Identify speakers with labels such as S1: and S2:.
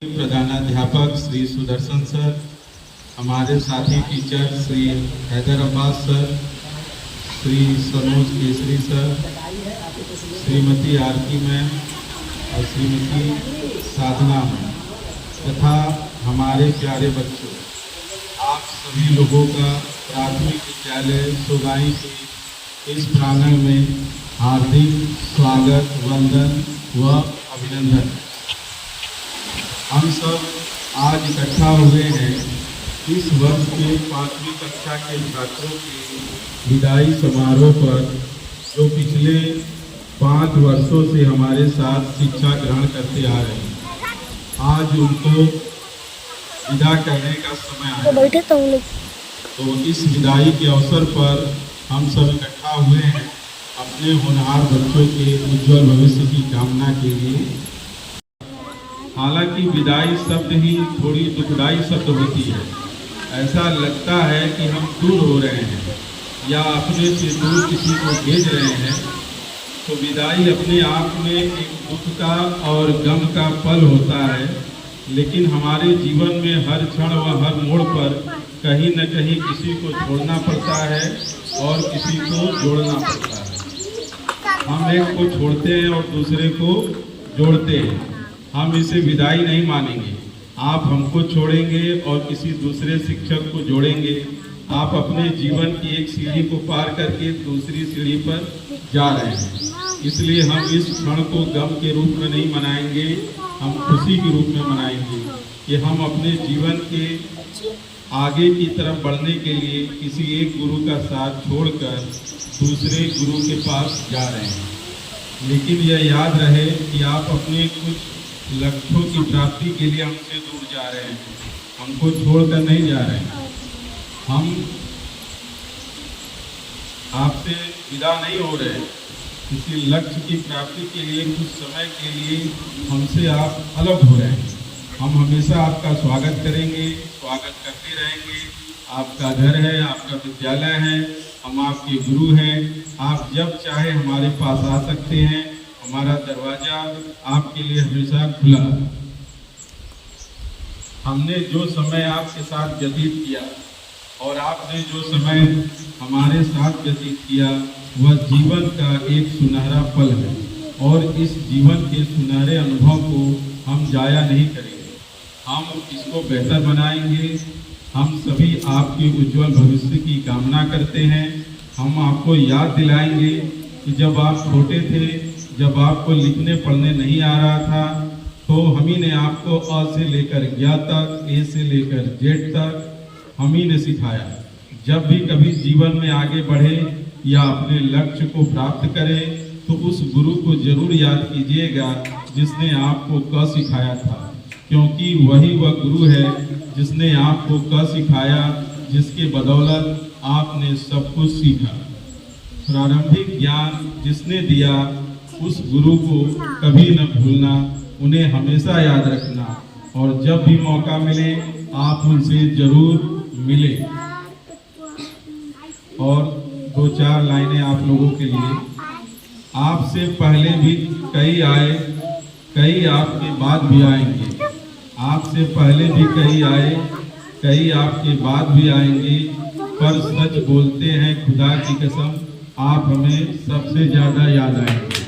S1: प्रधानाध्यापक श्री सुदर्शन सर, हमारे साथी teacher Shri Haider Abbas sir, Shri Sanoj Kesari sir, Shrimati Aarti ma'am और श्रीमती साधना मैम तथा हमारे प्यारे बच्चों, आप सभी लोगों का प्राथमिक विद्यालय सोगाई के इस प्रांगण में हार्दिक स्वागत, वंदन व अभिनंदन। हम सब आज इकट्ठा हुए हैं इस वर्ष के 5वीं कक्षा के छात्रों के विदाई समारोह पर, जो पिछले 5 वर्षों से हमारे साथ शिक्षा ग्रहण करते आ रहे हैं। आज उनको विदा करने का समय आया, तो इस विदाई के अवसर पर हम सब इकट्ठा हुए हैं अपने होनहार बच्चों के उज्जवल भविष्य की कामना के लिए। हालांकि विदाई शब्द ही थोड़ी दुखदाई शब्द होती है। ऐसा लगता है कि हम दूर हो रहे हैं या अपने से दूर किसी को भेज रहे हैं। तो विदाई अपने आप में एक दुख का और गम का पल होता है, लेकिन हमारे जीवन में हर क्षण व हर मोड़ पर कहीं न कहीं किसी को छोड़ना पड़ता है और किसी को जोड़ना पड़ता है। हम एक को छोड़ते हैं और दूसरे को जोड़ते हैं। हम इसे विदाई नहीं मानेंगे। आप हमको छोड़ेंगे और किसी दूसरे शिक्षक को जोड़ेंगे। आप अपने जीवन की एक सीढ़ी को पार करके दूसरी सीढ़ी पर जा रहे हैं। इसलिए हम इस क्षण को गम के रूप में नहीं मनाएंगे, हम खुशी के रूप में मनाएंगे कि हम अपने जीवन के आगे की तरफ बढ़ने के लिए किसी एक गुरु का साथ छोड़कर दूसरे गुरु के पास जा रहे हैं। लेकिन यह याद रहे कि आप अपने कुछ लक्ष्यों की प्राप्ति के लिए हमसे दूर जा रहे हैं, हमको छोड़कर नहीं जा रहे हैं। हम आपसे विदा नहीं हो रहे। किसी लक्ष्य की प्राप्ति के लिए कुछ समय के लिए हमसे आप अलग हो रहे हैं। हम हमेशा आपका स्वागत करेंगे, स्वागत करते रहेंगे। आपका घर है, आपका विद्यालय है, हम आपके गुरु हैं। आप जब चाहे हमारे पास आ सकते हैं। हमारा दरवाजा आपके लिए हमेशा खुला है। हमने जो समय आपके साथ व्यतीत किया और आपने जो समय हमारे साथ व्यतीत किया, वह जीवन का एक सुनहरा पल है और इस जीवन के सुनहरे अनुभव को हम जाया नहीं करेंगे। हम इसको बेहतर बनाएंगे। हम सभी आपके उज्जवल भविष्य की कामना करते हैं। हम आपको याद दिलाएंगे कि जब आप छोटे थे, जब आपको लिखने पढ़ने नहीं आ रहा था, तो हम ही ने आपको अ से लेकर ज्ञ तक, ए से लेकर जेड तक हम ही ने सिखाया। जब भी कभी जीवन में आगे बढ़े या अपने लक्ष्य को प्राप्त करें, तो उस गुरु को जरूर याद कीजिएगा जिसने आपको क सिखाया था, क्योंकि वही वह गुरु है जिसने आपको क सिखाया, जिसके बदौलत आपने सब कुछ सीखा। प्रारंभिक ज्ञान जिसने दिया, उस गुरु को कभी न भूलना, उन्हें हमेशा याद रखना और जब भी मौका मिले आप उनसे जरूर मिले। और 2-4 लाइनें आप लोगों के लिए। आपसे पहले भी कई आए, कई आपके बाद भी आएंगे। आपसे पहले भी कई आए, कई आपके बाद भी आएंगे, पर सच बोलते हैं खुदा की कसम, आप हमें सबसे ज्यादा याद आएंगे।